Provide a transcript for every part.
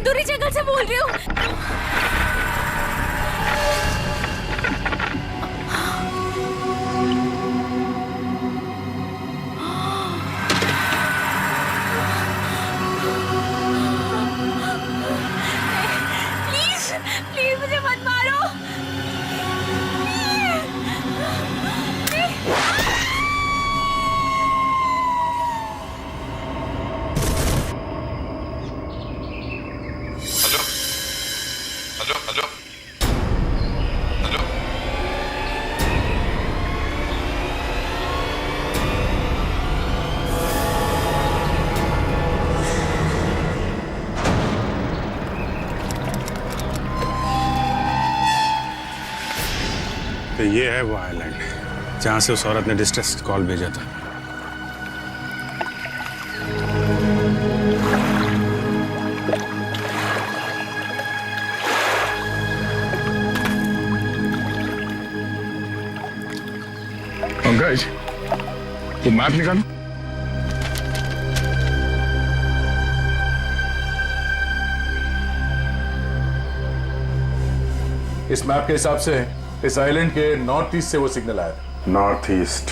दूरी जंगल से बोल रही हूँ। प्लीज प्लीज मुझे मत मारो। तो ये है वो आइलैंड जहां से उस औरत ने डिस्ट्रेस कॉल भेजा था। पंकज, तो मैप निकालो। इस मैप के हिसाब से इस आइलैंड के नॉर्थ ईस्ट से वो सिग्नल आया था। North east.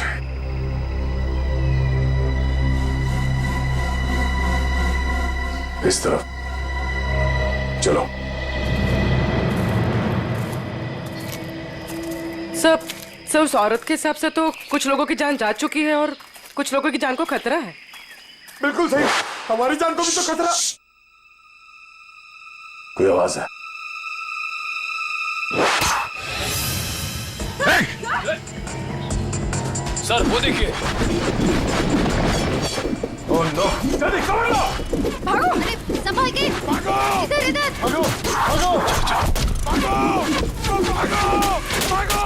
इस तरफ चलो। सर उस औरत के हिसाब से तो कुछ लोगों की जान जा चुकी है और कुछ लोगों की जान को खतरा है। बिल्कुल सही, हमारी जान को भी तो खतरा। कोई आवाज है? सर वो देखिए। ओह नो, जल्दी कवर लो। भागो, अरे संभाल के। भागो, इधर इधर। भागो, भागो, भागो, भागो, भागो।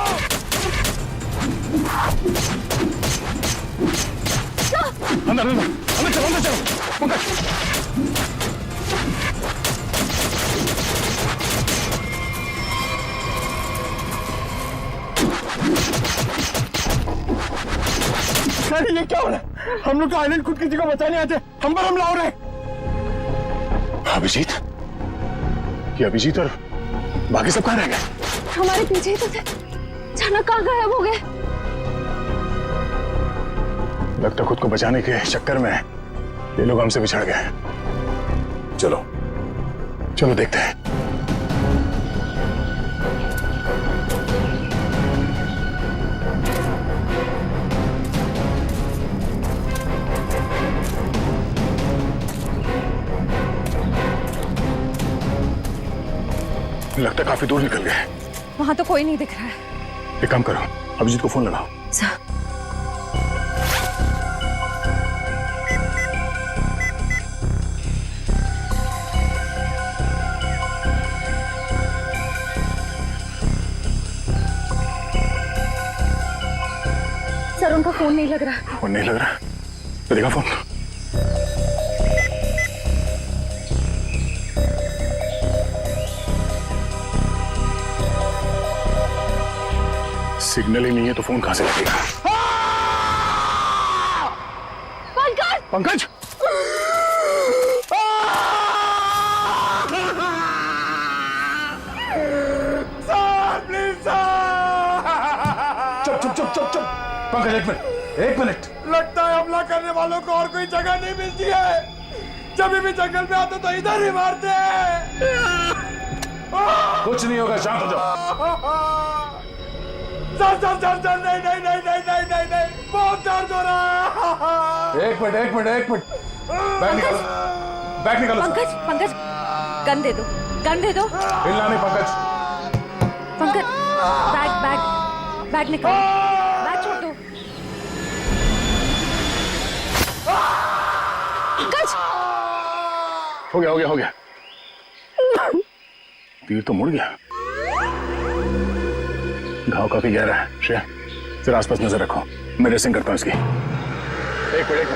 अंदर अंदर अंदर चलो, अंदर चलो। पंकज, सर ये क्या हो रहा है? हम लोग तो आइलैंड खुद किसी को बचाने आते, हम पर हमला हो रहा है। अभिजीत, ये अभिजीत और बाकी सब कहाँ रह गए? हमारे पीछे ही तो थे, अचानक कहाँ गायब हो गए? लगता खुद को बचाने के चक्कर में ये लोग हमसे बिछड़ गए। चलो चलो देखते हैं। लगता काफी दूर निकल गए। वहां तो कोई नहीं दिख रहा है। एक काम करो, अभिजीत को फोन लगाओ। सर उनका फोन नहीं लग रहा। फोन नहीं लग रहा? तो देखा फोन। सिग्नल ही नहीं है तो फोन कहां से लगेगा? पंकज! पंकज! चुप चुप चुप चुप चुप। पंकज एक मिनट। लगता है हमला करने वालों को और कोई जगह नहीं मिलती है। जब भी जंगल में आते तो इधर ही मारते हैं। कुछ नहीं होगा, शांत हो जाओ। चल नहीं नहीं नहीं नहीं नहीं नहीं नहीं, बहुत दर्द हो रहा है। एक मिनट बैग निकालो। पंकज गन दे दो, गन दे दो। हिलना नहीं पंकज। बैग निकालो, बैग छोड़ दो। पंकज! हो गया। तीर तो मुड़ गया। घाव काफी गहरा है। श्रेया, फिर आसपास नजर रखो, मैं ड्रेसिंग करता हूँ इसकी। एक मिनट।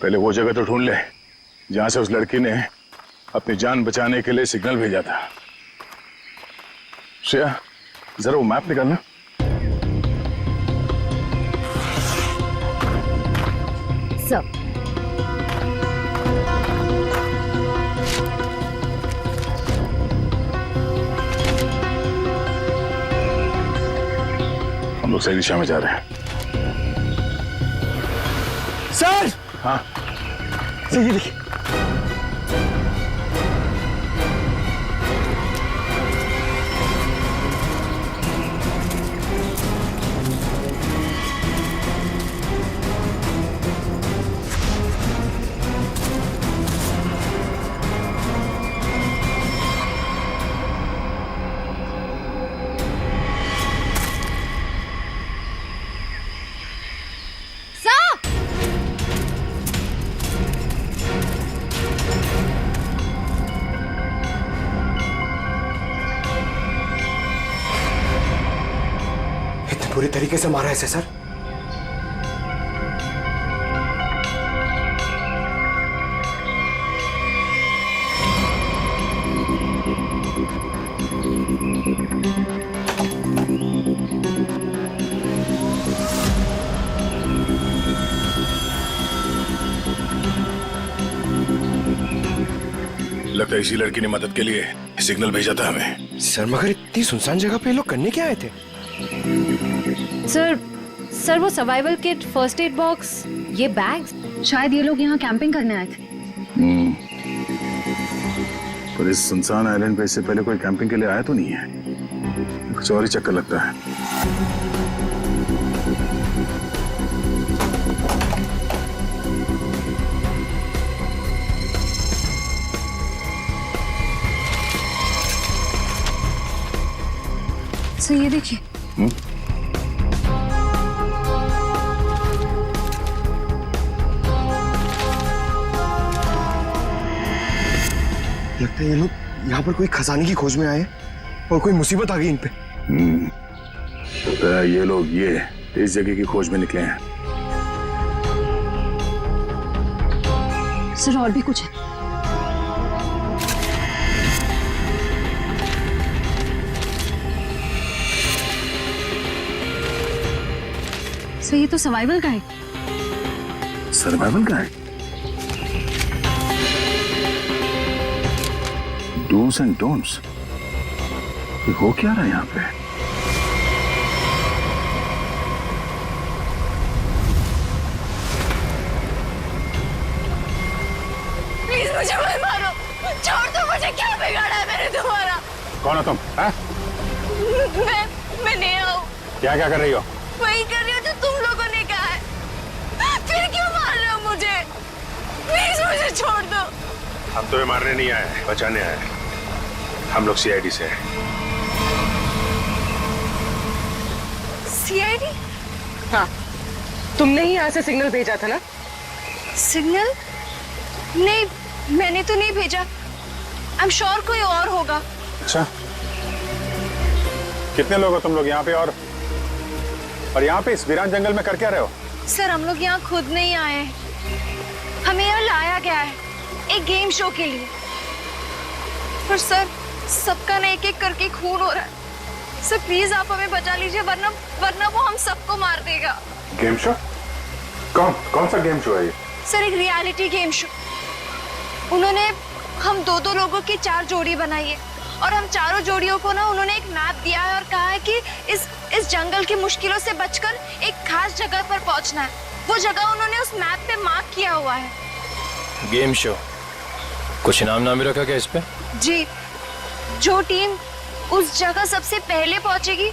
पहले वो जगह तो ढूंढ ले जहां से उस लड़की ने अपनी जान बचाने के लिए सिग्नल भेजा था। श्रेया, जरा वो मैप निकालना। सर, हम लोग सही दिशा में जा रहे हैं। सर हाँ, सर ये देखिए। पूरी तरीके से मारा है इसे, सर। लगता है इसी लड़की ने मदद के लिए सिग्नल भेजा था हमें। सर मगर इतनी सुनसान जगह पे ये लोग करने क्या आए थे? सर वो survival kit, first aid box, ये बैग, शायद ये लोग यहाँ कैंपिंग करने आए थे। पर इस सुनसान आइलैंड पे इससे पहले कोई कैंपिंग के लिए आया तो नहीं है। कुछ और ही चक्कर लगता है। सर ये देखिए। लगता है ये लोग यहाँ पर कोई खजाने की खोज में आए हैं और कोई मुसीबत आ गई इन पे। तो ये लोग इस जगह की खोज में निकले हैं। सर और भी कुछ है। सर ये तो सर्वाइवल का है। सर्वाइवल का है? Do's and don'ts. हो क्या रहा है यहाँ पे? प्लीज मुझे मत मारो, छोड़ दो मुझे। क्या बिगाड़ा है मैंने तुम्हारा? कौन हो तुम? है? मैं नहीं हूँ। क्या क्या कर रही हो? वही कर रही हो जो तुम लोगों ने कहा है। फिर क्यों मार रहे हो मुझे? प्लीज मुझे छोड़ दो। हम तुम्हें मारने नहीं आए, बचाने आए। हम लोग सीआईडी से हैं। सीआईडी? हाँ, तुमने ही यहाँ से सिग्नल भेजा था ना? सिग्नल? नहीं, मैंने तो नहीं भेजा। आई एम श्योर कोई और होगा। अच्छा, कितने लोग हो तुम लोग यहाँ पे? और यहाँ पे इस वीरान जंगल में कर क्या रहे हो? सर हम लोग यहाँ खुद नहीं आए हैं। हमें यहाँ लाया गया है एक गेम शो के लिए। पर सर सबका ना एक एक करके खून हो रहा है। सर प्लीज आप हमें बचा लीजिए, वरना वो हम सबको मार देगा। Game show? कौन सा गेम शो है ये? सर एक रियलिटी गेम शो। उन्होंने हम दो लोगों की 4 जोड़ी बनाई है और हम चारों जोड़ियों को ना उन्होंने एक मैप दिया है और कहा है कि इस जंगल की मुश्किलों से बचकर एक खास जगह पर पहुंचना है। वो जगह उन्होंने उस मैप पे मार्क किया हुआ है। गेम शो, कुछ इनाम नाम भी रखा क्या इस पे? जी, जो टीम उस जगह सबसे पहले पहुंचेगी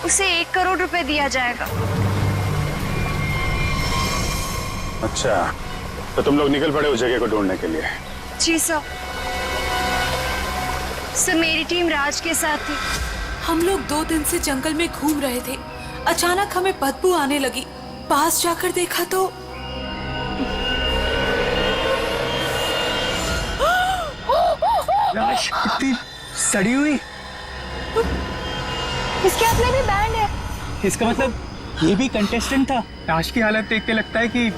उसे 1 करोड़ रुपए दिया जाएगा। अच्छा, तो तुम लोग निकल पड़े उस जगह को ढूंढने के लिए? जी सर। सर मेरी टीम राज के साथ थी। हम लोग 2 दिन से जंगल में घूम रहे थे। अचानक हमें बदबू आने लगी। पास जाकर देखा तो लाश इतनी सड़ी हुई। इसके हाथ में भी बैंड है। इसका मतलब ये भी कंटेस्टेंट था। लाश की हालत देख के लगता है कि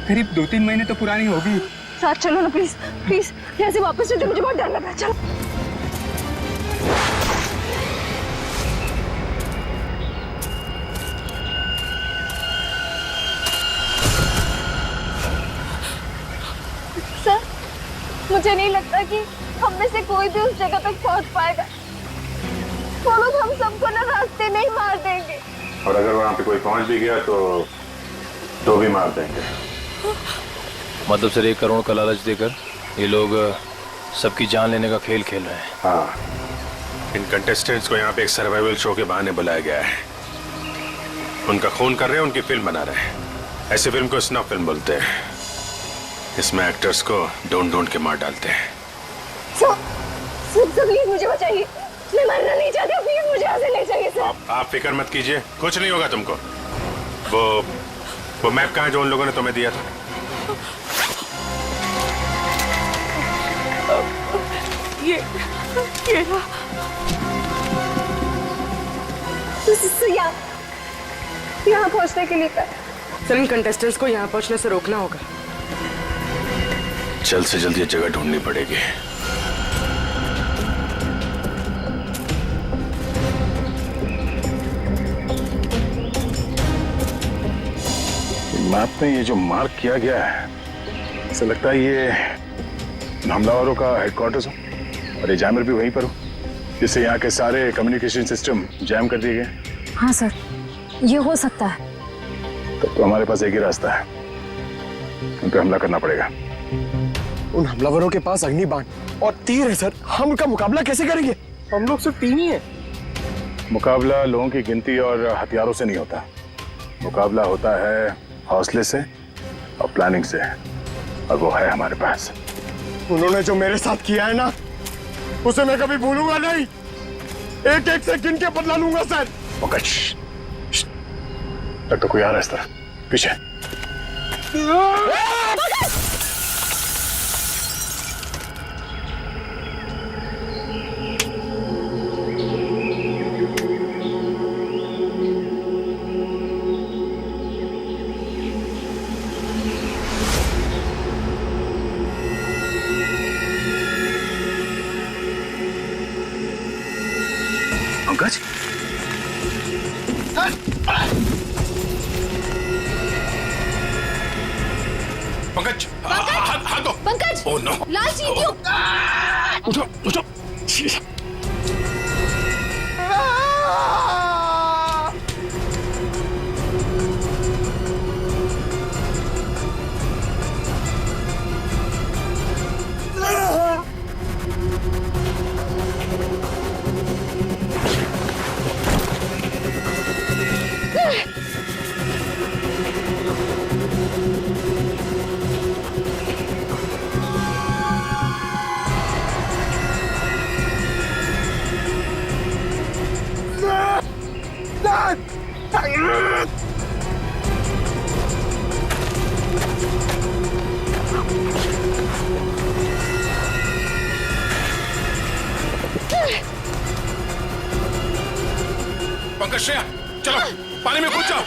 करीब 2-3 महीने तो पुरानी होगी। सर चलो ना प्लीज प्लीज, यहाँ से वापस चलते, मुझे बहुत डर लग रहा है। चलो सर, मुझे नहीं लगता कि हम में से कोई भी उस जगह तक पहुंच पाएगा। वो लोग हम सबको ना रास्ते में ही मार देंगे। और अगर वहां पे कोई पहुंच भी गया तो भी मार देंगे। मतलब सिर्फ 1 करोड़ का लालच देकर ये लोग सबकी जान लेने का खेल खेल रहे हैं। हाँ, इन कंटेस्टेंट्स को यहाँ पे एक सर्वाइवल शो के बहाने बुलाया गया है। उनका खून कर रहे हैं, उनकी फिल्म बना रहे हैं। ऐसी फिल्म को स्नफ फिल्म बोलते हैं। इसमें एक्टर्स को ढूंढ के मार डालते हैं। सब प्लीज मुझे बचाइए, मैं मरना नहीं चाहती, प्लीज मुझे यहाँ से ले जाइए सर। आप फिक्र मत कीजिए, कुछ नहीं होगा तुमको। वो मैप कहाँ है जो उन लोगों ने तुम्हें दिया था? ये रहा। यहाँ पहुँचने के लिए कर। सर, इन कंटेस्टेंट्स को यहाँ पहुँचने से रोकना होगा। जल्द से जल्द ये जगह ढूंढनी पड़ेगी। मैप में ये जो मार्क किया गया है, ऐसा लगता है ये हमलावरों का हेडक्वार्टर्स हो और ये जैमर भी वहीं पर हो, जिससे यहाँ के सारे कम्युनिकेशन सिस्टम जैम कर दिए गए। हाँ सर, ये हो सकता है। तब तो हमारे पास एक ही रास्ता है, उन पर हमला करना पड़ेगा। उन हमलावरों के पास अग्निबाण और तीर है सर, हम उनका मुकाबला कैसे करेंगे? हम लोग सिर्फ 3 ही हैं। मुकाबला लोगों की गिनती और हथियारों से नहीं होता। मुकाबला होता है हौसले से और प्लानिंग से, और वो है हमारे पास। उन्होंने जो मेरे साथ किया है ना, उसे मैं कभी भूलूंगा नहीं। एक से गिन के बदला लूंगा सर। तक तो कोई आ रहा है इस तरफ, पीछे। पंकज, पंकज, हाथ दो। पंकज, ओह नो, लाल चींटियों। उठो उठो। पंकज, श्रेया, चलो पानी में कूद जाओ।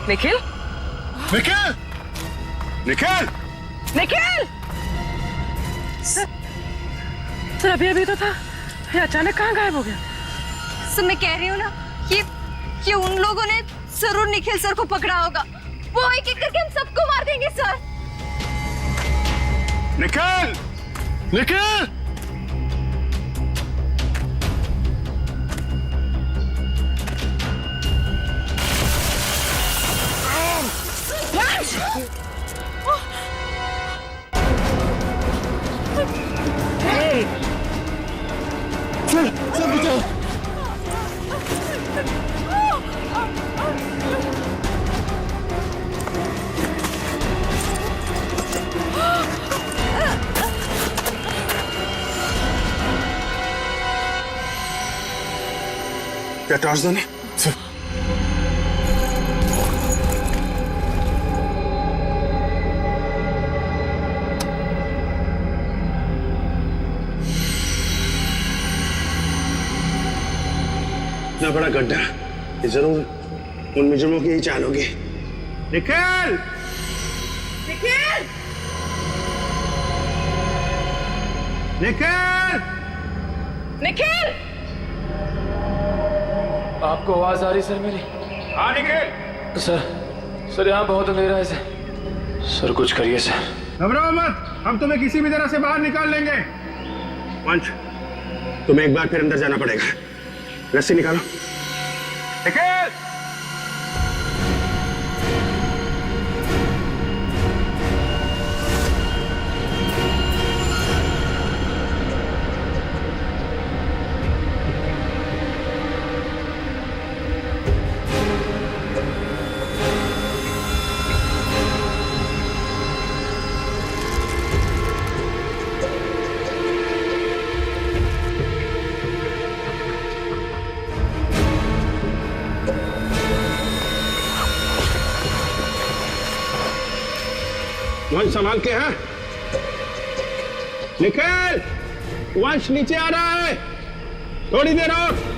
निखिल, निखिल, निखिल, निखिल! सर अभी तो था, ये अचानक कहाँ गायब हो गया? सर मैं कह रही हूँ ना, ये उन लोगों ने जरूर निखिल सर को पकड़ा होगा। वो एक एक करके हम सबको मार देंगे सर। निखिल, निखिल! क्या टार्जन है? सर इतना बड़ा गड्ढा, ये जरूर उन मुजरिमों की ही चाल होगी। निखिल! निखिल! निखिल! निखिल! आपको आवाज आ रही सर मेरी? हाँ निखिल! सर यहाँ बहुत अंधेरा है सर कुछ करिए सर। घबराओ मत, हम तुम्हें किसी भी तरह से बाहर निकाल लेंगे। वंश, तुम्हें एक बार फिर अंदर जाना पड़ेगा। रस्सी निकालो। निखिल! वंश संभाल के हैं। निखिल! वंश नीचे आ रहा है, थोड़ी देर और।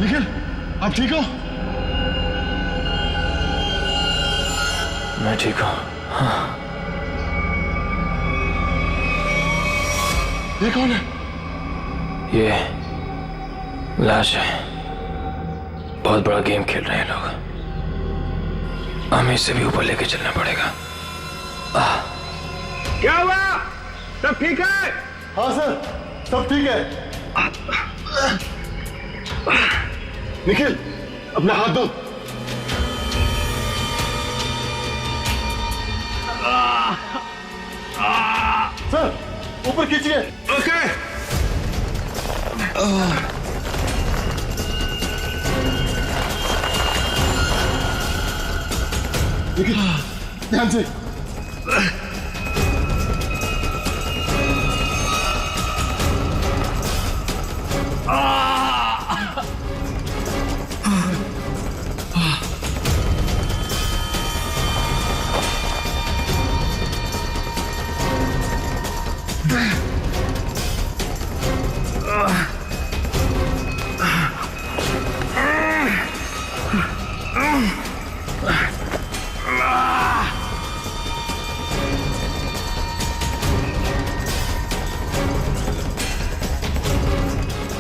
निखिल, आप ठीक हो? मैं ठीक हूँ। ये कौन है? ये लाश है। बहुत बड़ा गेम खेल रहे हैं लोग। हमें इससे भी ऊपर लेके चलना पड़ेगा। क्या हुआ? सब ठीक है? हाँ सर, सब ठीक है। निखिल, अपना हाथ दो। सर, ऊपर खींचिए। ओके। निखिल, ध्यान से।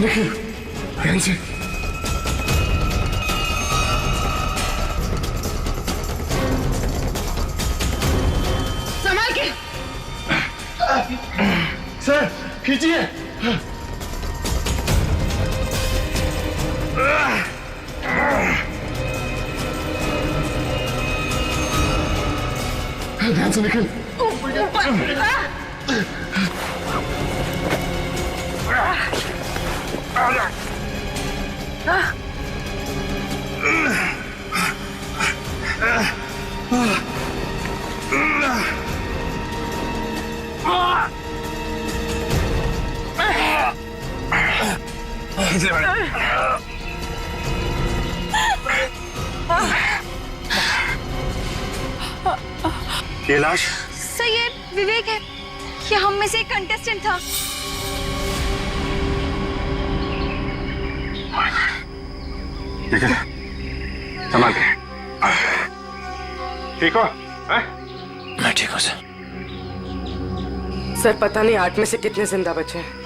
निखिल, ध्यान से। संभाल के। सर, खींचिए। ध्यान से निखिल। ये लाश? सर ये विवेक है, ये हम में से एक कंटेस्टेंट था। निखिल, संभाल के। ठीक हो? मैं ठीक हूँ सर। सर पता नहीं 8 में से कितने जिंदा बचे हैं।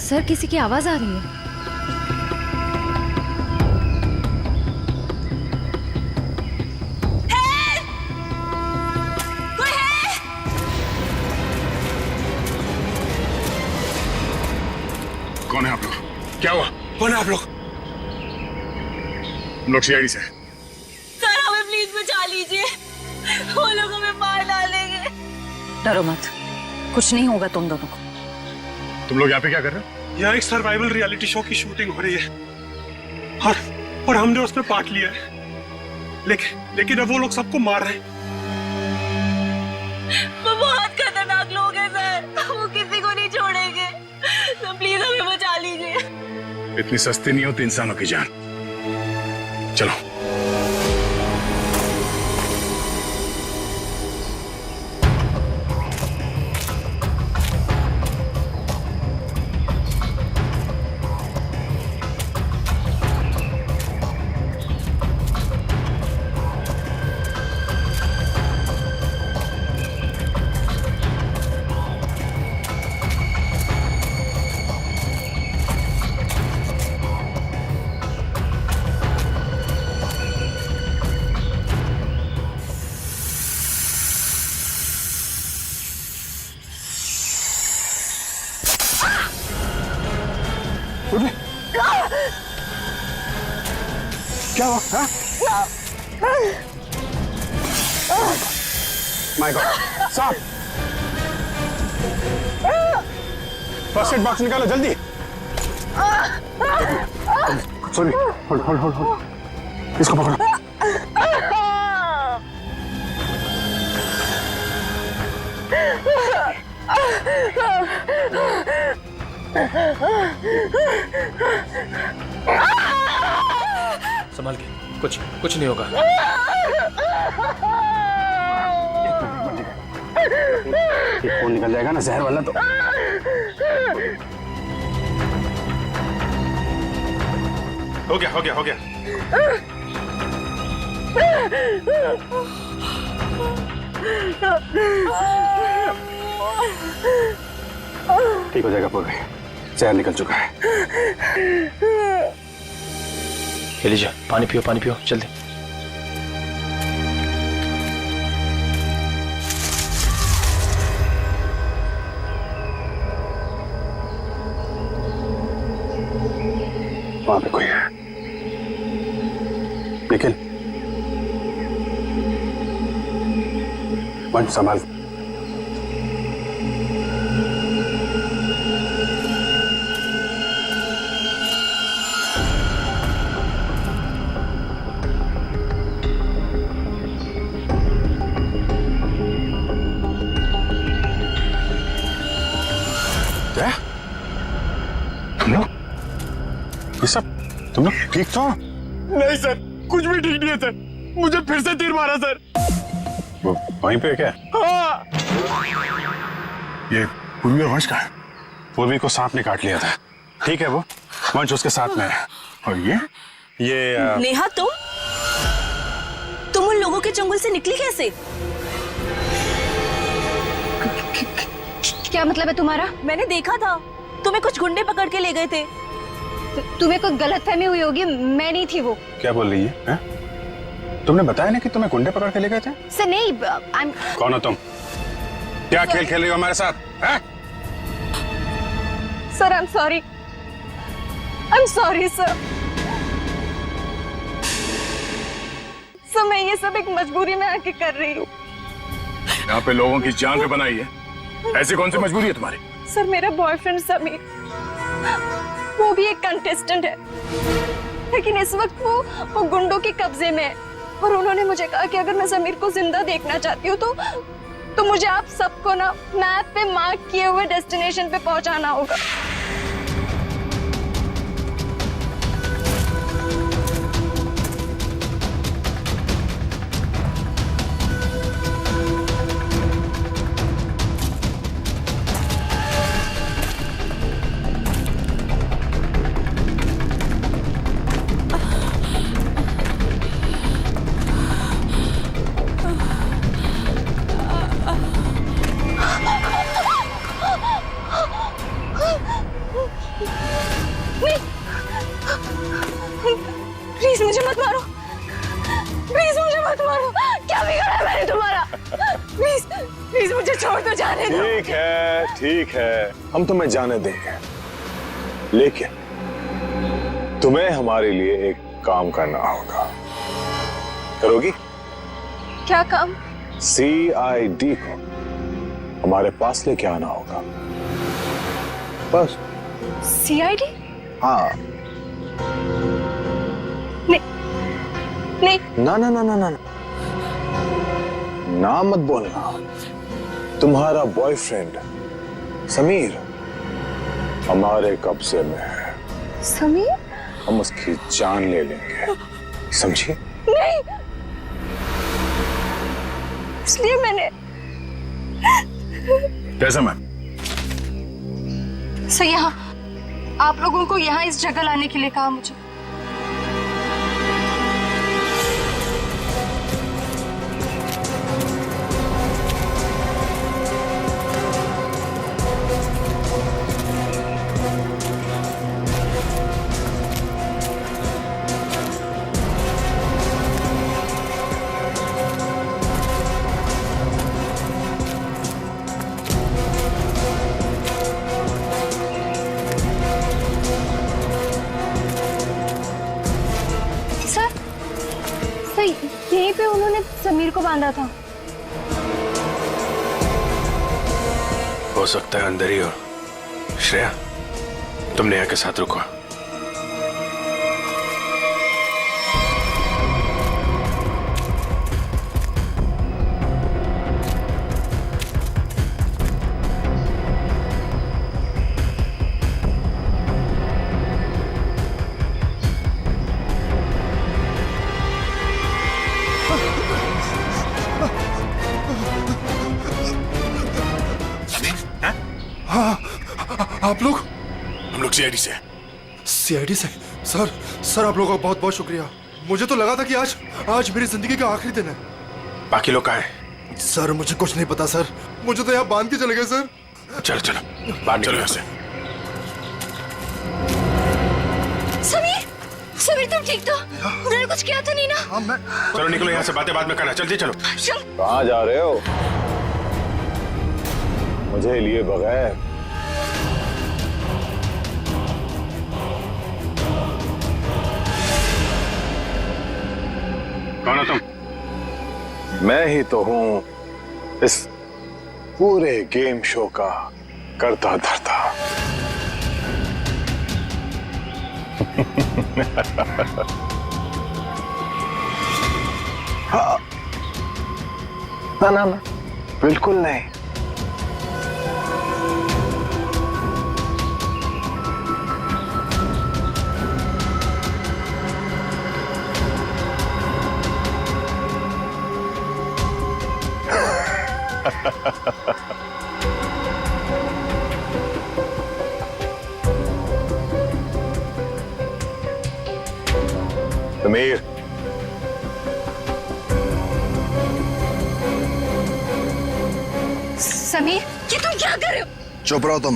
सर किसी की आवाज आ रही है। कौन है आप लोग? हम लोग सीआईडी से हैं। सर हमें प्लीज बचा लीजिए, वो लोग हमें मार डालेंगे। डरो मत, कुछ नहीं होगा तुम दोनों को। तुम लोग यहाँ पे क्या कर रहे हो? यहाँ एक सर्वाइवल रियलिटी शो की शूटिंग हो रही है और हमने उसमें पार्ट लिया है, लेकिन अब वो लोग सबको मार रहे हैं। वो बहुत खतरनाक लोग हैं सर, वो किसी को नहीं छोड़ेंगे, तो प्लीज हमें बचा लीजिए। इतनी सस्ती नहीं होती इंसानों की जान। चलो। क्या हुआ? माय गॉड, सांप! फर्स्ट एड बॉक्स निकालो जल्दी। सॉरी, होल्ड, इसको पकड़ो। संभाल के, कुछ नहीं होगा। खून निकल जाएगा ना जहर वाला तो। हो गया। ठीक हो जाएगा पूर्वी, जहर निकल चुका है। एलिजा, पानी पियो जल्दी। वहां पे कोई है, निखिल। वंश संभाल। क्या? ये सब तुम लोग ठीक तो? नहीं सर, कुछ भी ठीक नहीं है सर। मुझे फिर से तीर मारा सर। वो वहीं पे क्या? हाँ। ये पूर्वी और वंश का है। पूर्वी को सांप ने काट लिया था, ठीक है, वो वंश उसके साथ में है। और ये नेहा, तुम उन लोगों के चंगुल से निकली कैसे? क्या मतलब है तुम्हारा? मैंने देखा था, तुम्हें कुछ गुंडे पकड़ के ले गए थे। तुम्हें कोई गलतफहमी हुई होगी, मैं नहीं थी वो। क्या बोल रही है? तुमने बताया ना कि तुम्हें गुंडे पकड़ के ले गए थे? सर नहीं, कौन हो तुम? क्या खेल खेल रही हो हमारे साथ? Sir I am sorry sir. Sir मैं ये सब एक मजबूरी में आके कर रही हूँ। यहाँ पे लोगों की जान पे बनाई है, ऐसी कौन सी मजबूरी है तुम्हारी? सर मेरा बॉयफ्रेंड समीर, वो भी एक कंटेस्टेंट है, लेकिन इस वक्त वो गुंडों के कब्जे में है। और उन्होंने मुझे कहा कि अगर मैं समीर को जिंदा देखना चाहती हूँ तो मुझे आप सबको ना मैप पे मार्क किए हुए डेस्टिनेशन पे पहुंचाना होगा। प्लीज मुझे मत मारो, प्लीज मुझे मत मारो। क्या बिगाड़ा है मैंने तुम्हारा? प्लीज मुझे छोड़ दो, जाने दो। ठीक है, हम तुम्हें जाने देंगे, लेकिन तुम्हें हमारे लिए एक काम करना होगा। करोगी? क्या काम? CID को हमारे पास लेके आना होगा, बस। CID? हाँ। नहीं। ना ना ना ना ना ना मत बोलना। तुम्हारा बॉयफ्रेंड समीर हमारे कब्जे में है। समीर? हम उसकी जान ले लेंगे, समझी? नहीं, इसलिए मैंने कैसा मैं? सर यहाँ आप लोगों को यहाँ इस जगह लाने के लिए कहा मुझे। यहीं पे उन्होंने समीर को बांधा था। हो सकता है अंदर ही हो। श्रेया, तुम नेहा के साथ रुको। आप लोग? हम लोग CID से। CID से? सर आप लोगों का बहुत बहुत शुक्रिया। मुझे तो लगा था कि आज मेरी जिंदगी का आखिरी दिन है। बाकी लोग कहाँ हैं? सर मुझे कुछ नहीं पता सर, मुझे तो यहाँ बांध के चले गए सर। चलो चलो बाहर निकलो यहाँ से। समीर तुम ठीक तो? उन्होंने कुछ किया तो नहीं ना? हाँ मैं। चलो निकलो यहाँ से, बातें बाद में करना। जल्दी चलो। कहाँ जा रहे हो? मुझे लिए बगैर? कौन हो तुम? मैं ही तो हूं इस पूरे गेम शो का करता धरता। हाँ। ना बिल्कुल नहीं। समीर, समीर ये तुम क्या कर रहे हो? चुप रहो तुम।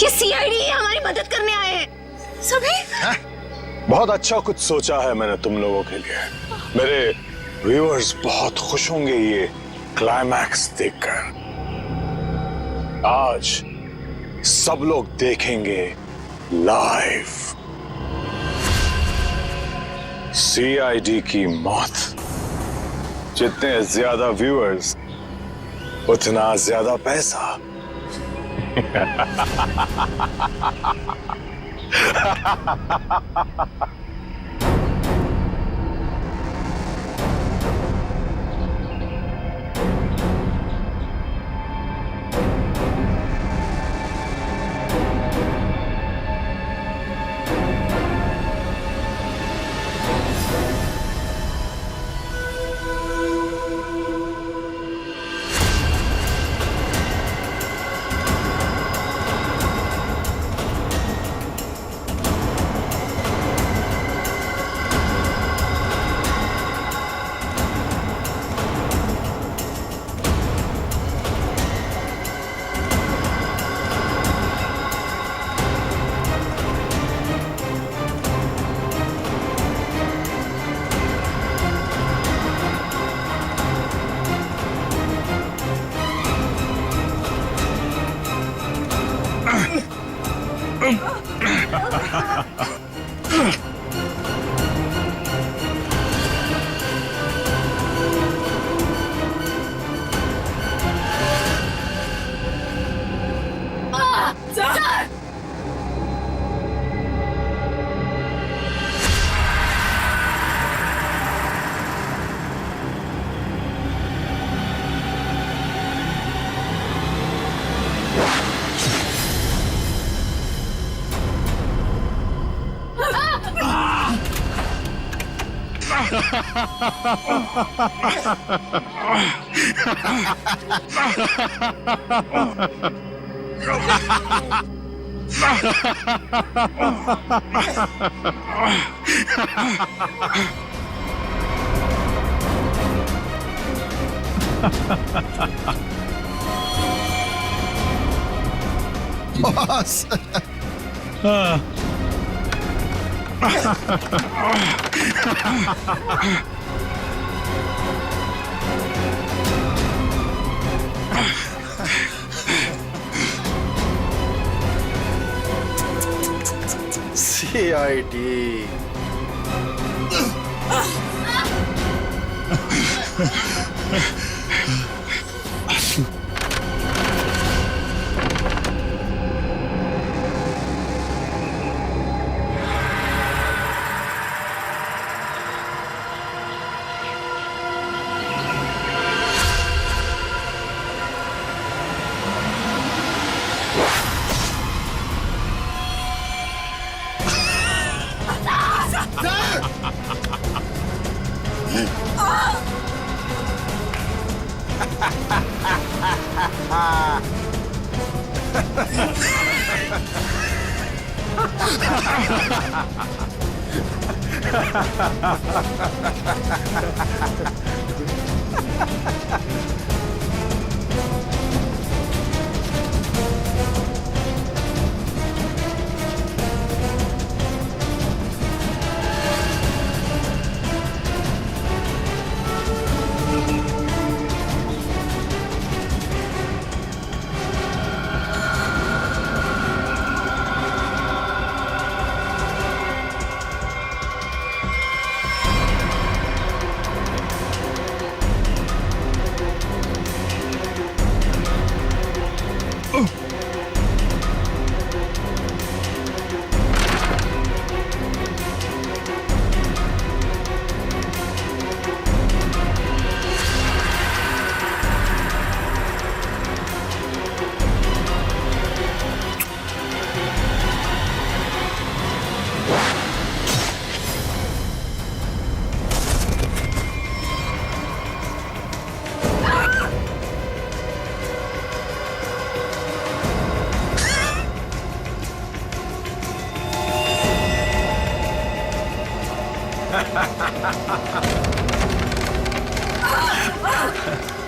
ये CID हमारी मदद करने आए हैं। समीर बहुत अच्छा कुछ सोचा है मैंने तुम लोगों के लिए। मेरे व्यूअर्स बहुत खुश होंगे ये क्लाइमैक्स देखकर। आज सब लोग देखेंगे लाइव CID की मौत। जितने ज्यादा व्यूअर्स उतना ज्यादा पैसा। Boss. CID।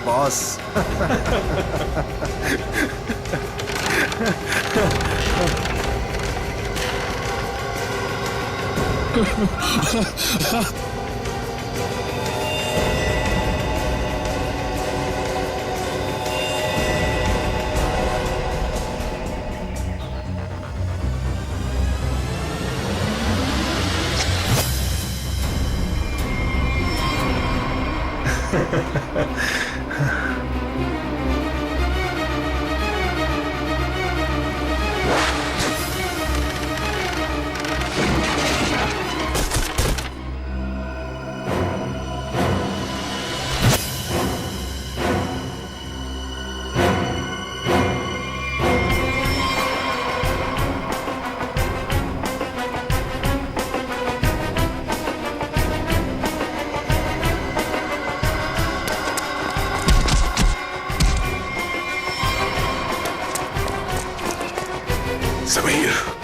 Boss. Sameer.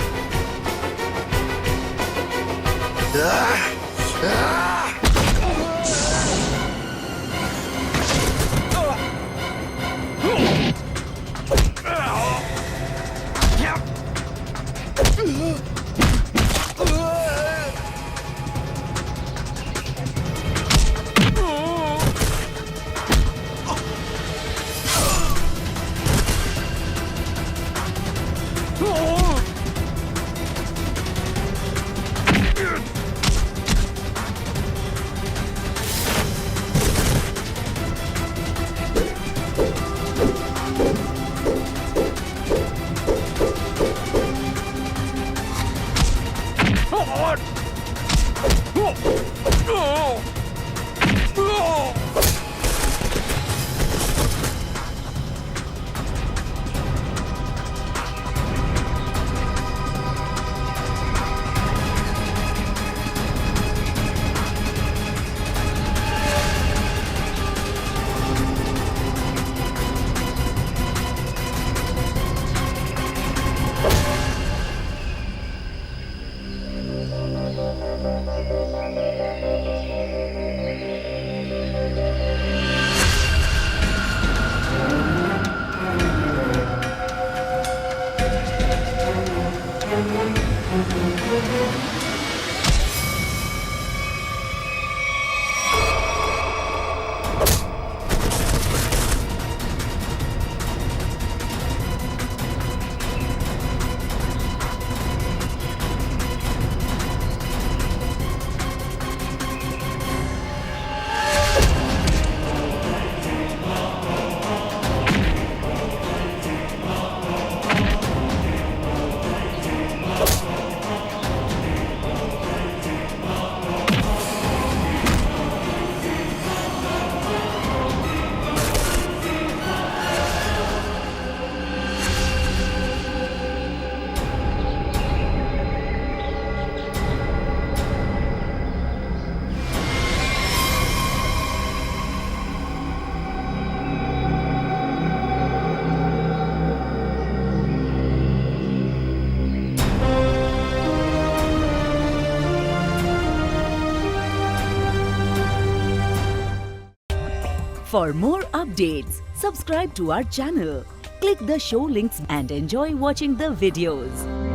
For more updates, subscribe to our channel, click the show links and enjoy watching the videos.